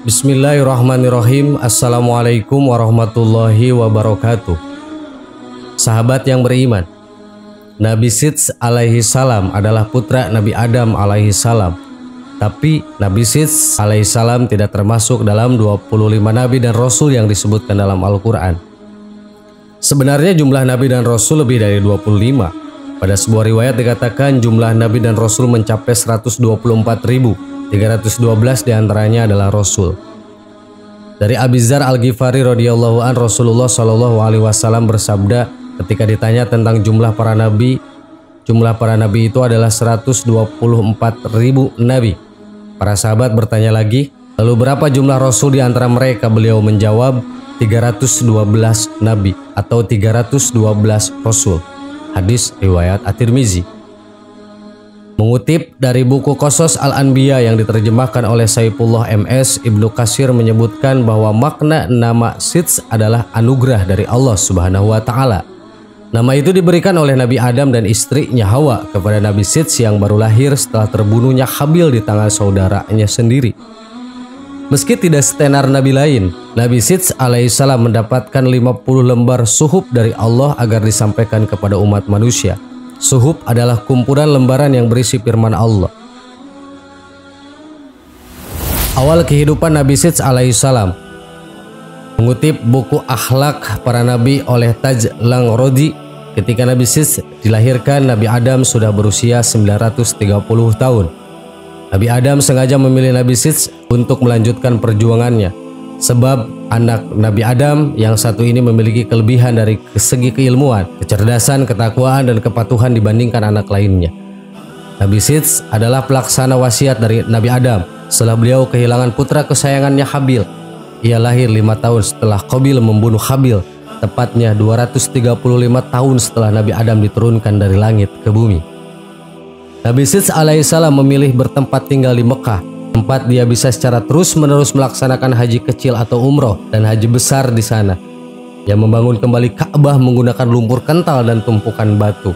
Bismillahirrahmanirrahim. Assalamualaikum warahmatullahi wabarakatuh. Sahabat yang beriman, Nabi Sidz alaihi salam adalah putra Nabi Adam alaihi salam. Tapi Nabi Sidz alaihi salam tidak termasuk dalam 25 nabi dan rasul yang disebutkan dalam Al-Quran. Sebenarnya jumlah nabi dan rasul lebih dari 25. Pada sebuah riwayat dikatakan jumlah nabi dan rasul mencapai 124.312 diantaranya adalah rasul. Dari Abi Dzar Al-Ghifari radhiyallahu an, Rasulullah shallallahu alaihi wasallam bersabda ketika ditanya tentang jumlah para nabi itu adalah 124.000 nabi. Para sahabat bertanya lagi, lalu berapa jumlah rasul di antara mereka? Beliau menjawab 312 nabi atau 312 rasul. Hadis riwayat At-Tirmizi. Mengutip dari buku Qasas Al-Anbiya yang diterjemahkan oleh Saifullah MS, Ibnu Katsir menyebutkan bahwa makna nama Sidz adalah anugerah dari Allah Subhanahu wa Ta'ala. Nama itu diberikan oleh Nabi Adam dan istrinya Hawa kepada Nabi Sidz yang baru lahir setelah terbunuhnya Habil di tangan saudaranya sendiri. Meski tidak setenar nabi lain, Nabi Sidz alaihissalam mendapatkan 50 lembar suhuf dari Allah agar disampaikan kepada umat manusia. Suhuf adalah kumpulan lembaran yang berisi firman Allah. Awal kehidupan Nabi Sidz alaihissalam. Mengutip buku Akhlak Para Nabi oleh Taj Langrodi, ketika Nabi Sidz dilahirkan, Nabi Adam sudah berusia 930 tahun. Nabi Adam sengaja memilih Nabi Sidz untuk melanjutkan perjuangannya, sebab anak Nabi Adam yang satu ini memiliki kelebihan dari segi keilmuan, kecerdasan, ketakwaan, dan kepatuhan dibandingkan anak lainnya. Nabi Sidz adalah pelaksana wasiat dari Nabi Adam setelah beliau kehilangan putra kesayangannya Habil. Ia lahir 5 tahun setelah Qabil membunuh Habil, tepatnya 235 tahun setelah Nabi Adam diturunkan dari langit ke bumi. Nabi Sidz alaihissalam memilih bertempat tinggal di Mekah, tempat dia bisa secara terus-menerus melaksanakan haji kecil atau umroh dan haji besar di sana. Dia membangun kembali Ka'bah menggunakan lumpur kental dan tumpukan batu.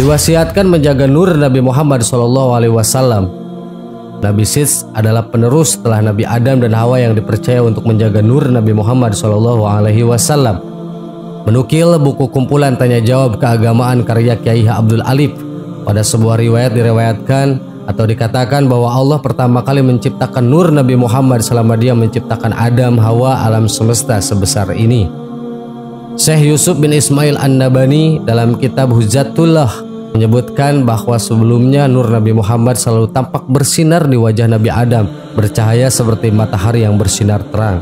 Diwasiatkan menjaga nur Nabi Muhammad SAW. Nabi Sidz adalah penerus setelah Nabi Adam dan Hawa yang dipercaya untuk menjaga nur Nabi Muhammad SAW. Menukil buku kumpulan tanya jawab keagamaan karya Kiai Abdul Alif, pada sebuah riwayat diriwayatkan atau dikatakan bahwa Allah pertama kali menciptakan nur Nabi Muhammad selama dia menciptakan Adam, Hawa, alam semesta sebesar ini. Syekh Yusuf bin Ismail An-Nabani dalam kitab Hujjatullah menyebutkan bahwa sebelumnya nur Nabi Muhammad selalu tampak bersinar di wajah Nabi Adam, bercahaya seperti matahari yang bersinar terang.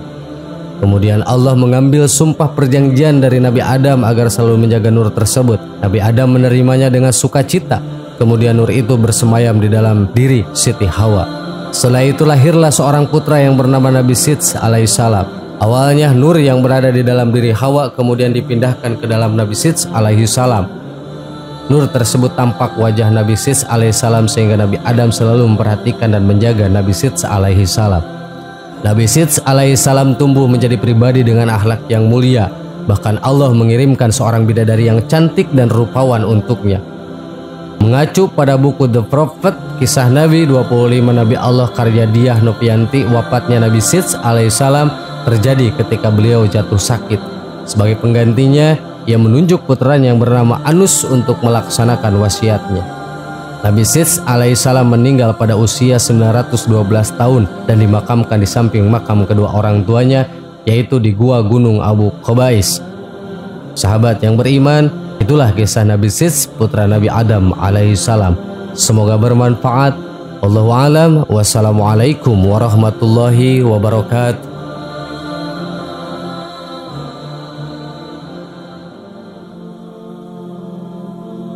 Kemudian Allah mengambil sumpah perjanjian dari Nabi Adam agar selalu menjaga nur tersebut. Nabi Adam menerimanya dengan sukacita. Kemudian nur itu bersemayam di dalam diri Siti Hawa. Setelah itu lahirlah seorang putra yang bernama Nabi Sidz alaihissalam. Awalnya nur yang berada di dalam diri Hawa kemudian dipindahkan ke dalam Nabi Sidz alaihissalam. Nur tersebut tampak wajah Nabi Sidz alaihissalam sehingga Nabi Adam selalu memperhatikan dan menjaga Nabi Sidz alaihissalam. Nabi Sidz alaihissalam tumbuh menjadi pribadi dengan akhlak yang mulia. Bahkan Allah mengirimkan seorang bidadari yang cantik dan rupawan untuknya. Mengacu pada buku The Prophet, kisah Nabi 25 Nabi Allah karya Diah Novianti, wafatnya Nabi Sidz alaihissalam terjadi ketika beliau jatuh sakit. Sebagai penggantinya, ia menunjuk putranya yang bernama Anus untuk melaksanakan wasiatnya. Nabi Sidz alaihissalam meninggal pada usia 912 tahun dan dimakamkan di samping makam kedua orang tuanya, yaitu di Gua Gunung Abu Qubais. Sahabat yang beriman, itulah kisah Nabi Sidz putra Nabi Adam alaihissalam. Semoga bermanfaat. Wallahu a'lam. Wassalamualaikum warahmatullahi wabarakatuh.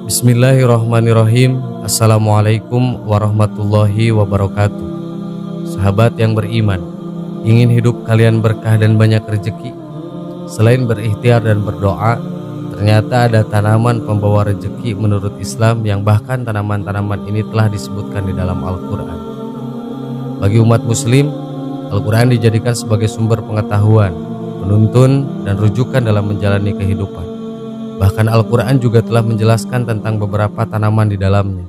Bismillahirrahmanirrahim. Assalamualaikum warahmatullahi wabarakatuh. Sahabat yang beriman, ingin hidup kalian berkah dan banyak rezeki? Selain berikhtiar dan berdoa, ternyata ada tanaman pembawa rezeki menurut Islam yang bahkan tanaman-tanaman ini telah disebutkan di dalam Al-Quran. Bagi umat muslim, Al-Quran dijadikan sebagai sumber pengetahuan, penuntun, dan rujukan dalam menjalani kehidupan. Bahkan Al-Quran juga telah menjelaskan tentang beberapa tanaman di dalamnya.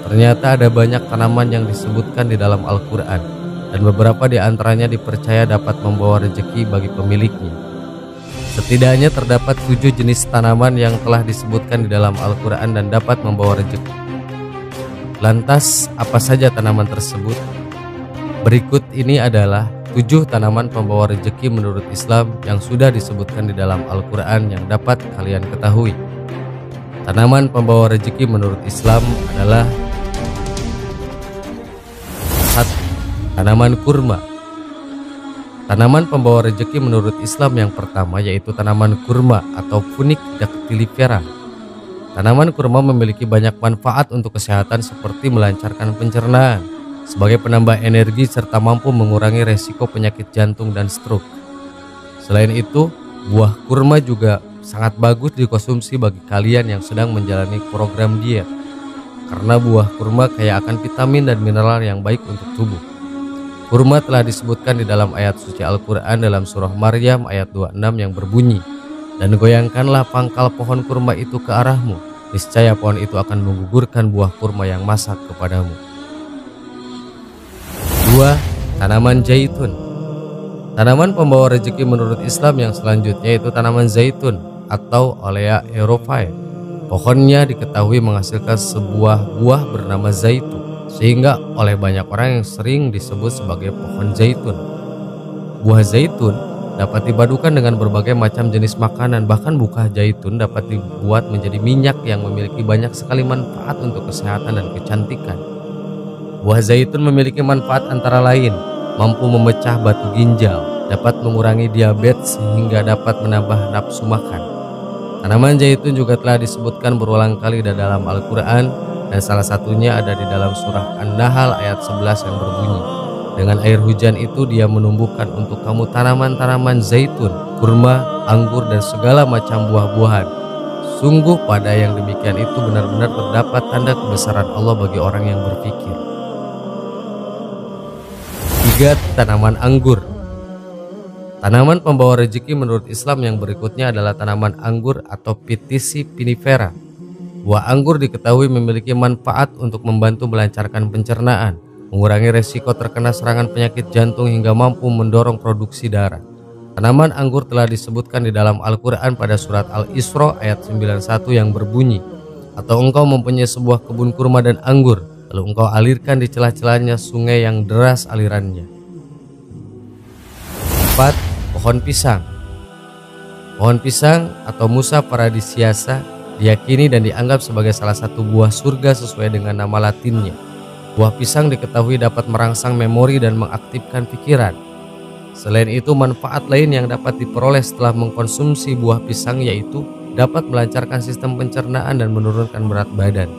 Ternyata ada banyak tanaman yang disebutkan di dalam Al-Quran. dan beberapa di antaranya dipercaya dapat membawa rezeki bagi pemiliknya. Setidaknya terdapat 7 jenis tanaman yang telah disebutkan di dalam Al-Quran dan dapat membawa rezeki. Lantas, apa saja tanaman tersebut? Berikut ini adalah 7 tanaman pembawa rezeki menurut Islam yang sudah disebutkan di dalam Al-Quran yang dapat kalian ketahui. Tanaman pembawa rezeki menurut Islam adalah: 1. Tanaman kurma. Tanaman pembawa rezeki menurut Islam yang pertama yaitu tanaman kurma atau Fucus dactylifera. Tanaman kurma memiliki banyak manfaat untuk kesehatan seperti melancarkan pencernaan, sebagai penambah energi serta mampu mengurangi resiko penyakit jantung dan stroke. Selain itu, buah kurma juga sangat bagus dikonsumsi bagi kalian yang sedang menjalani program diet, karena buah kurma kaya akan vitamin dan mineral yang baik untuk tubuh. Kurma telah disebutkan di dalam ayat suci Al-Quran dalam surah Maryam ayat 26 yang berbunyi, "Dan goyangkanlah pangkal pohon kurma itu ke arahmu, niscaya pohon itu akan menggugurkan buah kurma yang masak kepadamu." 2. Tanaman zaitun. Tanaman pembawa rezeki menurut Islam yang selanjutnya yaitu tanaman zaitun atau Olea Europhae. Pohonnya diketahui menghasilkan sebuah buah bernama zaitun, sehingga oleh banyak orang yang sering disebut sebagai pohon zaitun. Buah zaitun dapat dipadukan dengan berbagai macam jenis makanan, bahkan buah zaitun dapat dibuat menjadi minyak yang memiliki banyak sekali manfaat untuk kesehatan dan kecantikan. Buah zaitun memiliki manfaat antara lain mampu memecah batu ginjal, dapat mengurangi diabetes sehingga dapat menambah nafsu makan. Tanaman zaitun juga telah disebutkan berulang kali dalam Al-Quran, dan salah satunya ada di dalam surah An-Nahl ayat 11 yang berbunyi, "Dengan air hujan itu dia menumbuhkan untuk kamu tanaman-tanaman zaitun, kurma, anggur dan segala macam buah-buahan. Sungguh pada yang demikian itu benar-benar terdapat tanda kebesaran Allah bagi orang yang berpikir." 3. Tanaman anggur. Tanaman pembawa rezeki menurut Islam yang berikutnya adalah tanaman anggur atau Pithecine vinifera. Buah anggur diketahui memiliki manfaat untuk membantu melancarkan pencernaan, mengurangi resiko terkena serangan penyakit jantung hingga mampu mendorong produksi darah. Tanaman anggur telah disebutkan di dalam Al-Quran pada surat Al-Isra ayat 91 yang berbunyi, "Atau engkau mempunyai sebuah kebun kurma dan anggur, lalu engkau alirkan di celah-celahnya sungai yang deras alirannya." 4. Pohon pisang. Pohon pisang atau Musa paradisiasa diyakini dan dianggap sebagai salah satu buah surga sesuai dengan nama latinnya. Buah pisang diketahui dapat merangsang memori dan mengaktifkan pikiran. Selain itu, manfaat lain yang dapat diperoleh setelah mengkonsumsi buah pisang yaitu dapat melancarkan sistem pencernaan dan menurunkan berat badan.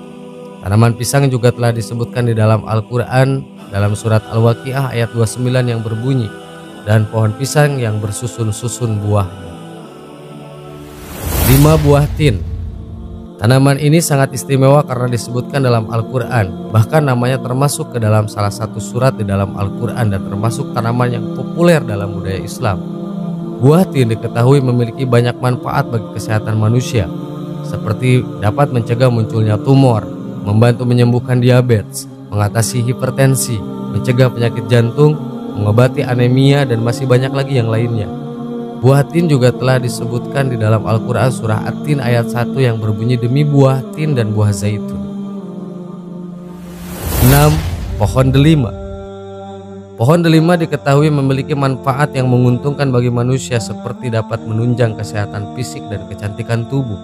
Tanaman pisang juga telah disebutkan di dalam Al-Quran dalam surat Al-Waqiah ayat 29 yang berbunyi, "Dan pohon pisang yang bersusun-susun buahnya." 5. Buah tin. Tanaman ini sangat istimewa karena disebutkan dalam Al-Quran, bahkan namanya termasuk ke dalam salah satu surat di dalam Al-Quran dan termasuk tanaman yang populer dalam budaya Islam. Buah tin diketahui memiliki banyak manfaat bagi kesehatan manusia, seperti dapat mencegah munculnya tumor, membantu menyembuhkan diabetes, mengatasi hipertensi, mencegah penyakit jantung, mengobati anemia, dan masih banyak lagi yang lainnya. Buah tin juga telah disebutkan di dalam Al-Quran surah At-Tin ayat 1 yang berbunyi, "Demi buah tin dan buah zaitun." 6. Pohon delima. Pohon delima diketahui memiliki manfaat yang menguntungkan bagi manusia seperti dapat menunjang kesehatan fisik dan kecantikan tubuh.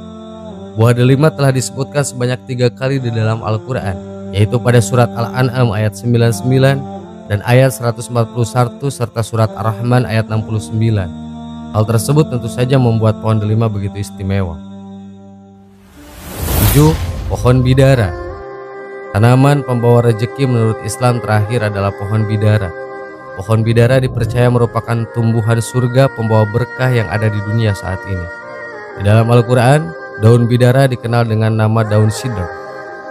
Buah delima telah disebutkan sebanyak 3 kali di dalam Al-Quran, yaitu pada surat Al-An'am ayat 99 dan ayat 141 serta surat Ar-Rahman ayat 69. Hal tersebut tentu saja membuat pohon delima begitu istimewa. 7. Pohon bidara. Tanaman pembawa rezeki menurut Islam terakhir adalah pohon bidara. Pohon bidara dipercaya merupakan tumbuhan surga pembawa berkah yang ada di dunia saat ini. Di dalam Al-Quran, daun bidara dikenal dengan nama daun sidr.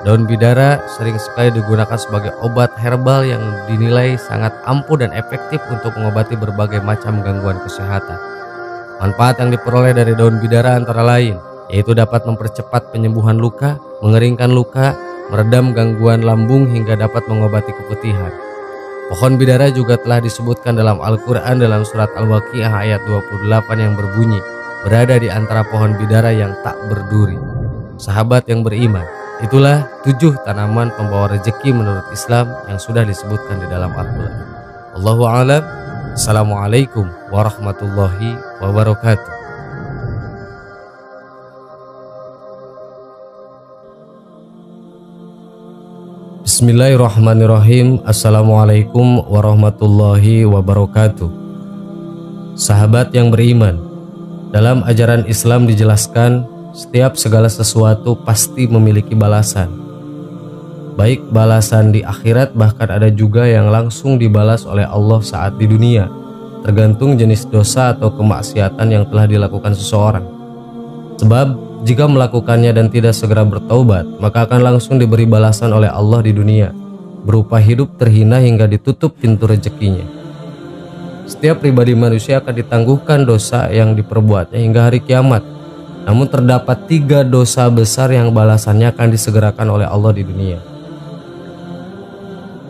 Daun bidara sering sekali digunakan sebagai obat herbal yang dinilai sangat ampuh dan efektif untuk mengobati berbagai macam gangguan kesehatan. Manfaat yang diperoleh dari daun bidara antara lain yaitu dapat mempercepat penyembuhan luka, mengeringkan luka, meredam gangguan lambung hingga dapat mengobati keputihan. Pohon bidara juga telah disebutkan dalam Al-Quran dalam surat Al-Waqiah ayat 28 yang berbunyi, berada di antara pohon bidara yang tak berduri. Sahabat yang beriman, itulah 7 tanaman pembawa rezeki menurut Islam yang sudah disebutkan di dalam Al-Quran. Allahu a'lam. Assalamualaikum warahmatullahi wabarakatuh. Bismillahirrahmanirrahim. Assalamualaikum warahmatullahi wabarakatuh. Sahabat yang beriman, dalam ajaran Islam dijelaskan setiap segala sesuatu pasti memiliki balasan. Baik balasan di akhirat, bahkan ada juga yang langsung dibalas oleh Allah saat di dunia, tergantung jenis dosa atau kemaksiatan yang telah dilakukan seseorang. Sebab jika melakukannya dan tidak segera bertaubat, maka akan langsung diberi balasan oleh Allah di dunia, berupa hidup terhina hingga ditutup pintu rezekinya. Setiap pribadi manusia akan ditangguhkan dosa yang diperbuatnya hingga hari kiamat. Namun terdapat 3 dosa besar yang balasannya akan disegerakan oleh Allah di dunia.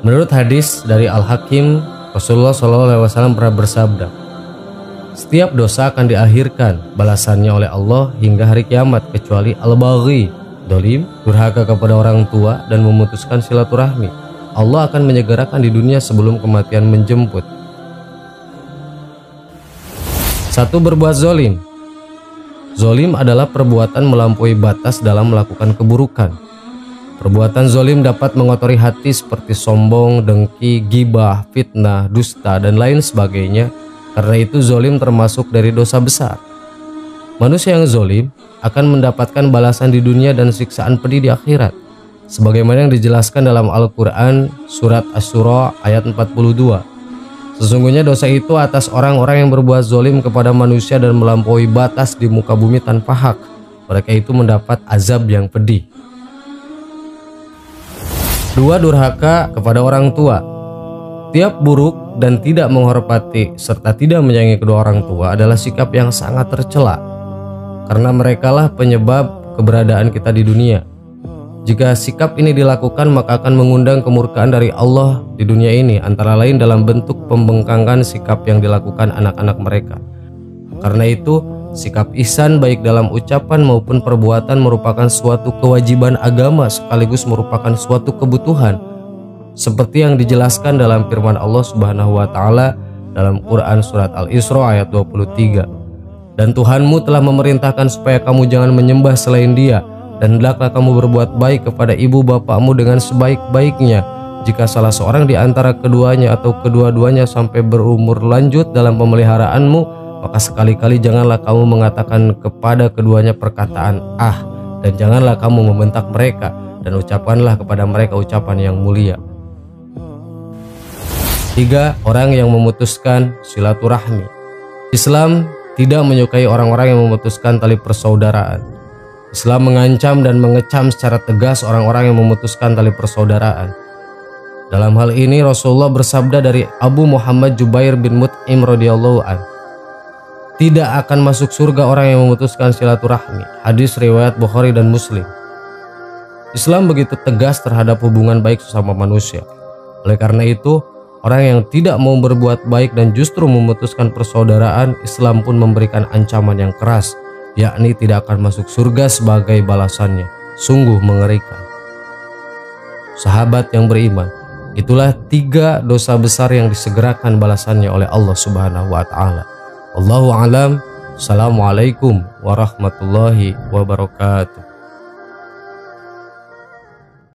Menurut hadis dari Al-Hakim, Rasulullah SAW pernah bersabda, setiap dosa akan diakhirkan balasannya oleh Allah hingga hari kiamat, kecuali al-baghi, dolim, durhaka kepada orang tua, dan memutuskan silaturahmi. Allah akan menyegerakan di dunia sebelum kematian menjemput. 1. Berbuat zolim. Zolim adalah perbuatan melampaui batas dalam melakukan keburukan. Perbuatan zolim dapat mengotori hati seperti sombong, dengki, gibah, fitnah, dusta, dan lain sebagainya. Karena itu zolim termasuk dari dosa besar. Manusia yang zolim akan mendapatkan balasan di dunia dan siksaan pedih di akhirat, sebagaimana yang dijelaskan dalam Al-Quran surat Asy-Syura ayat 42. Sesungguhnya dosa itu atas orang-orang yang berbuat zolim kepada manusia dan melampaui batas di muka bumi tanpa hak. Mereka itu mendapat azab yang pedih. 2. Durhaka kepada orang tua. Tiap buruk dan tidak menghormati serta tidak menyayangi kedua orang tua adalah sikap yang sangat tercela, karena merekalah penyebab keberadaan kita di dunia. Jika sikap ini dilakukan, maka akan mengundang kemurkaan dari Allah di dunia ini, antara lain dalam bentuk pembengkangan sikap yang dilakukan anak-anak mereka. Karena itu, sikap ihsan baik dalam ucapan maupun perbuatan merupakan suatu kewajiban agama sekaligus merupakan suatu kebutuhan, seperti yang dijelaskan dalam firman Allah Subhanahu wa taala dalam Quran surat Al-Isra ayat 23. Dan Tuhanmu telah memerintahkan supaya kamu jangan menyembah selain Dia, dan hendaklah kamu berbuat baik kepada ibu bapakmu dengan sebaik-baiknya. Jika salah seorang di antara keduanya atau kedua-duanya sampai berumur lanjut dalam pemeliharaanmu, maka sekali-kali janganlah kamu mengatakan kepada keduanya perkataan "ah", dan janganlah kamu membentak mereka, dan ucapkanlah kepada mereka ucapan yang mulia. 3. Orang yang memutuskan silaturahmi. Islam tidak menyukai orang-orang yang memutuskan tali persaudaraan. Islam mengancam dan mengecam secara tegas orang-orang yang memutuskan tali persaudaraan. Dalam hal ini Rasulullah bersabda dari Abu Muhammad Jubair bin Mut'im radhiyallahu an, tidak akan masuk surga orang yang memutuskan silaturahmi. Hadis riwayat Bukhari dan Muslim. Islam begitu tegas terhadap hubungan baik sesama manusia. Oleh karena itu, orang yang tidak mau berbuat baik dan justru memutuskan persaudaraan, Islam pun memberikan ancaman yang keras, yakni tidak akan masuk surga sebagai balasannya. Sungguh mengerikan. Sahabat yang beriman, itulah 3 dosa besar yang disegerakan balasannya oleh Allah Subhanahu wa taala. Wallahu a'lam. Assalamualaikum warahmatullahi wabarakatuh.